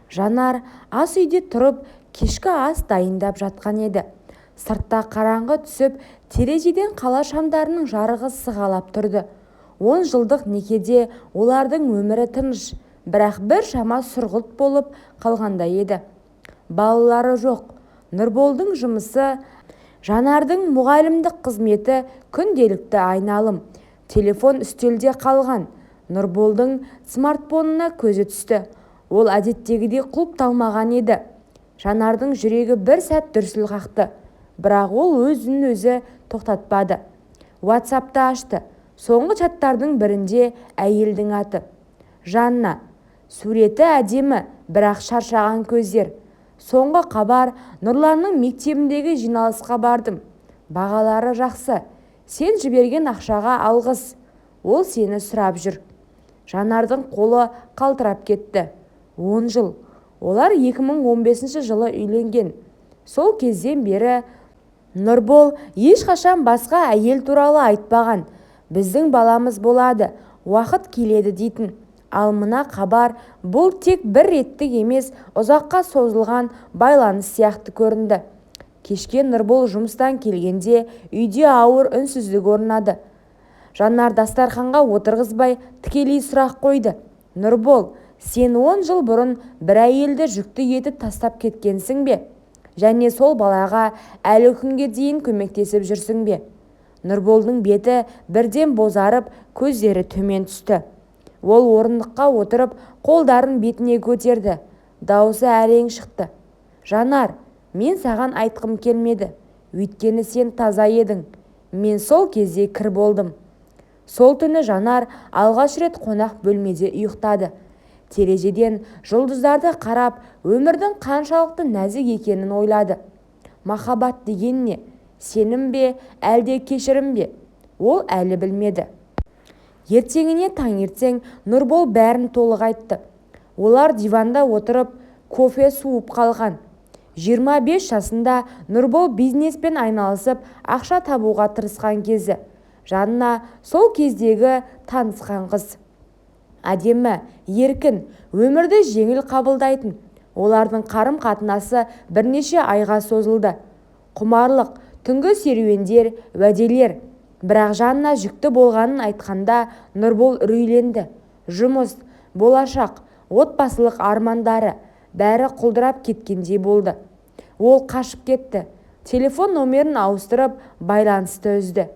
Жанар ас үйде тұрып кешкі ас дайындап жатқан еді. Сыртта қараңғы түсіп, терезеден қала шамдарының жарығы сығалап тұрды. 10 жылдық некеде олардың өмірі тыныш, бірақ бір шама сұрғылт болып қалғандай еді. Балалары жоқ. Нұрболдың жұмысы, Жанардың мұғалімдік қызметі күнделікті айналым. Телефон үстелде қалған. Нұрболдың смартфонына көзі түсті. Ол әдеттегідей құлыпталмаған еді. Жанардың жүрегі бір сәт дүрсіл қақты. Бірақ ол өзін-өзі тоқтатпады. WhatsApp'ты ашты. Соңғы чаттардың бірінде әйелдің аты. Жанна. Суреті әдемі, бірақ шаршаған көздер. Соңғы хабар: Нұрланның мектебіндегі жиналысқа бардым. Бағалары жақсы. Сен жіберген ақшаға алғыс. Ол сені сұрап жүр. Жанардың қолы қалтырап кетті. 10 жыл. Олар 2015 жылы үйленген. Сол кезден бері Нұрбол ешқашан басқа әйел туралы айтпаған. Біздің баламыз болады, уақыт келеді дейтін. Ал мына хабар, бұл тек бір реттік емес, ұзаққа созылған байланыс сияқты көрінді. Кешке Нұрбол жұмыстан келгенде үйде ауыр үнсіздік орнады. Жанар дастарханға отырғызбай тікелей сұрақ қойды. Нұрбол, сен 10 жыл бұрын бір әйелді жүкті етіп тастап кеткенсің бе? Және сол балаға әлі күнге дейін көмектесіп жүрсің бе? Нұрболдың беті бірден бозарып, көздері төмен түсті. Ол орындыққа отырып, қолдарын бетіне көтерді. Дауысы әрең шықты. Жанар, мен саған айтқым келмеді. Өйткені сен таза едің. Мен сол кезде кір болдым. Сол түні Жанар алғаш рет қонақ бөлмеде ұйықтады. Терезеден жұлдыздарды қарап, өмірдің қаншалықты нәзік екенін ойлады. Махаббат деген не? Сенім бе, әлде кешірім бе? Ол әлі білмеді. Ертеңіне таңертең Нұрбол бәрін толық айтты. Олар диванда отырып, кофе суып қалған. 25 жасында Нұрбол бизнеспен айналысып, ақша табуға тырысқан кезі. Жанна сол кездегі танысқан қыз. Әдемі, еркін, өмірді жеңіл қабылдайтын. Олардың қарым-қатынасы бірнеше айға созылды. Құмарлық, түнгі серуендер, уәделер. Бірақ Жанна жүкті болғанын айтқанда Нұрбол үрейленді. Жұмыс, болашақ, отбасылық армандары бәрі құлдырап кеткендей болды. Ол қашып кетті. Телефон номерін ауыстырып, байланысты үзді.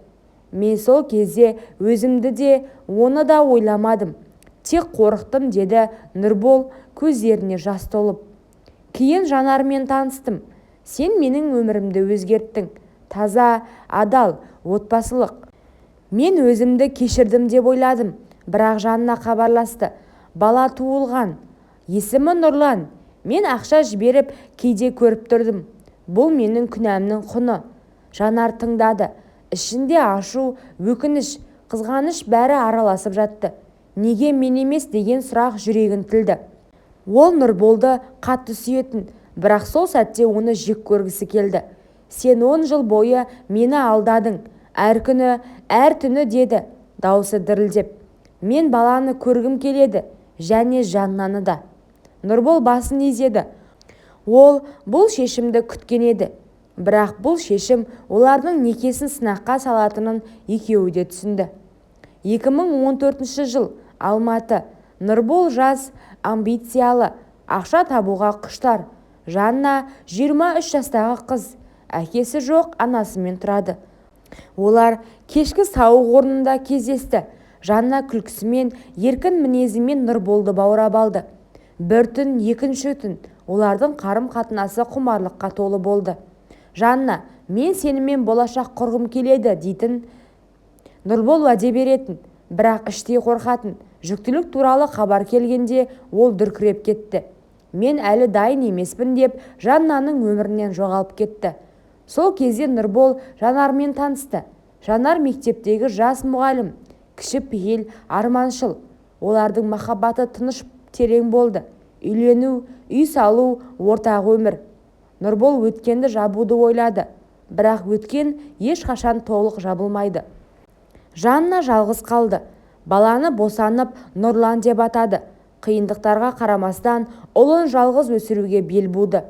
Мен сол кезде өзімді де, оны да ойламадым. Тек қорықтым, деді Нұрбол көздеріне жас толып. Кейін Жанармен таныстым. Сен менің өмірімді өзгерттің. Таза, адал, отбасылық. Мен өзімді кешірдім деп ойладым. Бірақ Жанна хабарласты. Бала туылған. Есімі Нұрлан. Мен ақша жіберіп, кейде көріп тұрдым. Бұл менің күнәмнің құны. Жанар тыңдады. Ішінде ашу, өкініш, қызғаныш бәрі араласып жатты. Неге мен емес деген сұрақ жүрегін тілді. Ол Нұрболды қатты сүйетін, бірақ сол сәтте оны жек көргісі келді. Сен 10 жыл бойы мені алдадың. Әр күні, әр түні, деді, даусы дірілдеп. Мен баланы көргім келеді, және Жаннаны да. Нұрбол басын изеді. Ол бұл шешімді күткен еді. Бірақ бұл шешім олардың некесін сынаққа салатынын екеуі де түсінді. 2014 жыл, Алматы. Нұрбол жас, амбициялы, ақша табуға құштар. Жанна 23 жастағы қыз. Әкесі жоқ, анасымен тұрады. Олар кешкі сауық орнында кездесті. Жанна күлкісімен, еркін мінезімен Нұрболды баурап алды. Бір түн, екінші түн олардың қарым-қатынасы құмарлыққа толы болды. Жанна, мен сенімен болашақ құрғым келеді дейтін. Нұрбол уәде беретін, бірақ іштей қорқатын. Жүктілік туралы хабар келгенде ол дүркіреп кетті. Мен әлі дайын емеспін деп Жаннаның өмірінен жоғалып кетті. Сол кезде Нұрбол Жанармен танысты. Жанар мектептегі жас мұғалім, кішіпейіл, арманшыл. Олардың махаббаты тыныш, терең болды. Үйлену, үй салу, ортақ өмір. Нұрбол өткенді жабуды ойлады, бірақ өткен ешқашан толық жабылмайды. Жанна жалғыз қалды. Баланы босанып Нұрлан деп атады. Қиындықтарға қарамастан ұлын жалғыз өсіруге бел буды.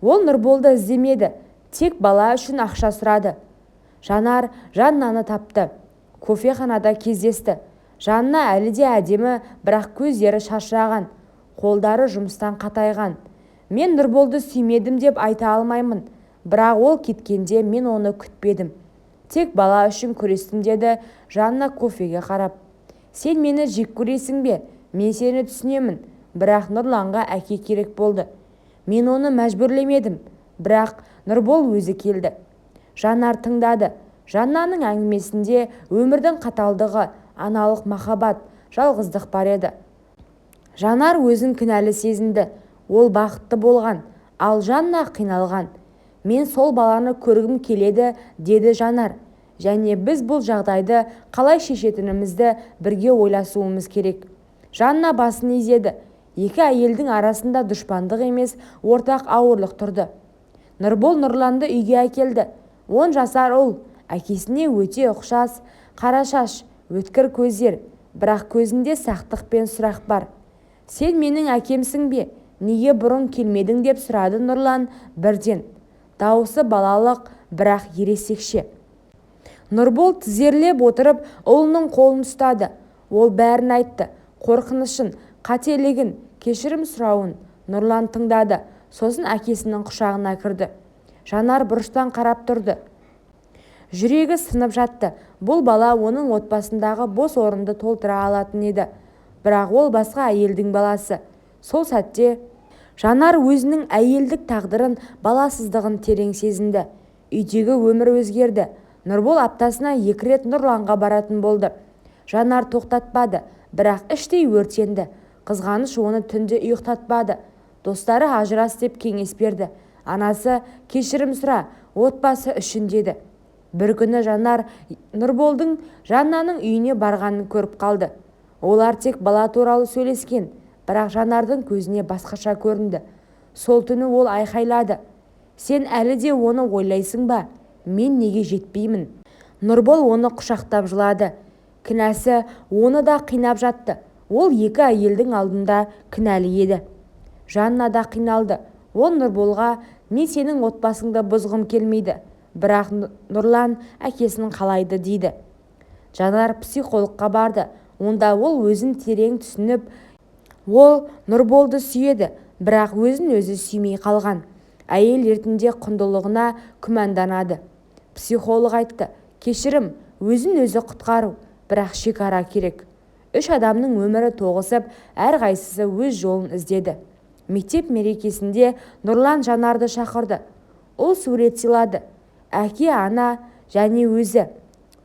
Ол Нұрболды іздемеді, тек бала үшін ақша сұрады. Жанар Жаннаны тапты. Кофеханада кездесті. Жанна әлі де әдемі, бірақ көздері шашыраған, қолдары жұмыстан қатайған. Мен Нұрболды сүймедім деп айта алмаймын, бірақ ол кеткенде мен оны күтпедім. Тек бала үшін күрестім, деді Жанна кофеге қарап. Сен мені жек көресің бе? Мен сені түсінемін, бірақ Нұрланға әке керек болды. Мен оны мәжбүрлемедім, бірақ Нұрбол өзі келді. Жанар тыңдады. Жаннаның әңгімесінде өмірдің қаталдығы, аналық махаббат, жалғыздық бар еді. Жанар өзін кінәлі сезінді. Ол бақытты болған, ал Жанна қиналған. Мен сол баланы көргім келеді, деді Жанар. Және біз бұл жағдайды қалай шешетінімізді бірге ойласуымыз керек. Жанна басын изеді. Екі әйелдің арасында дұшпандық емес, ортақ ауырлық тұрды. Нұрбол Нұрланды үйге әкелді. 10 жасар ұл, әкесіне өте ұқсас, қара шаш, өткір көздер, бірақ көзінде сақтық пен сұрақ бар. Сен менің әкемсің бе? Неге бұрын келмедің деп сұрады Нұрлан бірден. Дауысы балалық, бірақ ересекше. Нұрбол тізерлеп отырып ұлының қолын ұстады. Ол бәрін айтты. Қорқынышын, қателігін, кешірім сұрауын. Нұрлан тыңдады. Сосын әкесінің құшағына кірді. Жанар бұрыштан қарап тұрды. Жүрегі сынып жатты. Бұл бала оның отбасындағы бос орынды толтыра алатын еді. Бірақ ол басқа әйелдің баласы. Сол сәтте Жанар өзінің әйелдік тағдырын, баласыздығын терең сезінді. Үйдегі өмір өзгерді. Нұрбол аптасына 2 рет Нұрланға баратын болды. Жанар тоқтатпады, бірақ іштей өртенді. Қызғаныш оны түнде ұйықтатпады. Достары ажырас деп кеңес берді. Анасы кешірім сұра, отбасы үшін деді. Бір күні Жанар Нұрболдың Жаннаның үйіне барғанын көріп қалды. Олар тек бала туралы сөйлескен, бірақ Жанардың көзіне басқаша көрінді. Сол түні ол айқайлады. Сен әлі де оны ойлайсың ба? Мен неге жетпеймін? Нұрбол оны құшақтап жылады. Кінәсі оны да қинап жатты. Ол екі әйелдің алдында кінәлі еді. Жанна да қиналды. Ол Нұрболға мен сенің отбасыңды бұзғым келмейді, бірақ Нұрлан әкесінің қалайды дейді. Жанар психологқа барды. Онда ол өзін терең түсініп, ол Нұрболды сүйеді, бірақ өзін өзі сүймей қалған. Әйел ертінде құндылығына күмәнданады. Психолог айтты, кешірім, өзін өзі құтқару, бірақ шекара керек. 3 адамның өмірі тоғысып, әрқайсысы өз жолын іздеді. Мектеп мерекесінде Нұрлан Жанарды шақырды. Ол сурет сыйлады. Әке, ана және өзі.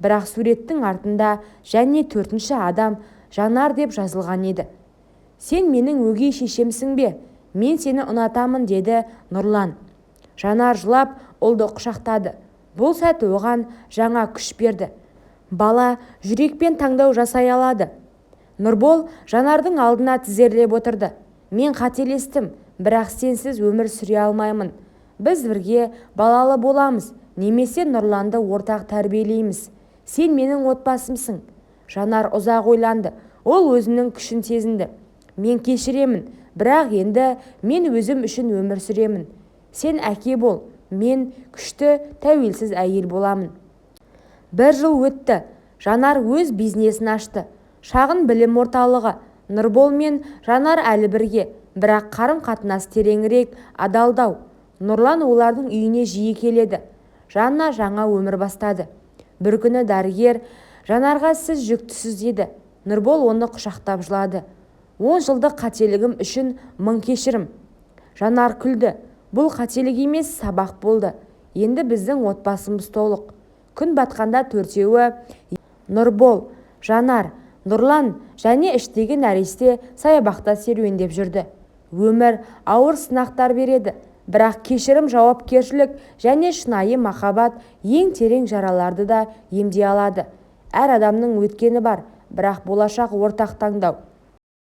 Бірақ суреттің артында және 4-ші адам Жанар деп жазылған еді. Сен менің өгей шешемсің бе? Мен сені ұнатамын, деді Нұрлан. Жанар жылап ұлды құшақтады. Бұл сәт оған жаңа күш берді. Бала жүрекпен таңдау жасай алады. Нұрбол Жанардың алдына тізерлеп отырды. Мен қателестім, бірақ сенсіз өмір сүре алмаймын. Біз бірге балалы боламыз, немесе Нұрланды ортақ тәрбиелейміз. Сен менің отбасымсың. Жанар ұзақ ойланды. Ол өзінің күшін сезінді. Мен кешіремін, бірақ енді мен өзім үшін өмір сүремін. Сен әке бол, мен күшті, тәуелсіз әйел боламын. 1 жыл өтті. Жанар өз бизнесін ашты. Шағын білім орталығы. Нұрбол мен Жанар әлі бірге, бірақ қарым-қатынас тереңірек, адалдау. Нұрлан олардың үйіне жиі келеді. Жанна жаңа өмір бастады. Бір күні дәрігер Жанарға сіз жүктісіз деді. Нұрбол оны құшақтап жылады. 10 жылдық қателігім үшін 1000 кешірім. Жанар күлді. Бұл қателік емес, сабақ болды. Енді біздің отбасымыз толық. Күн батқанда 4-еуі Нұрбол, Жанар, Нұрлан және іштегі нәресте саябақта серуендеп жүрді. Өмір ауыр сынақтар береді, бірақ кешірім, жауапкершілік және шынайы махаббат ең терең жараларды да емдей алады. Әр адамның өткені бар, бірақ болашақ ортақ таңдау.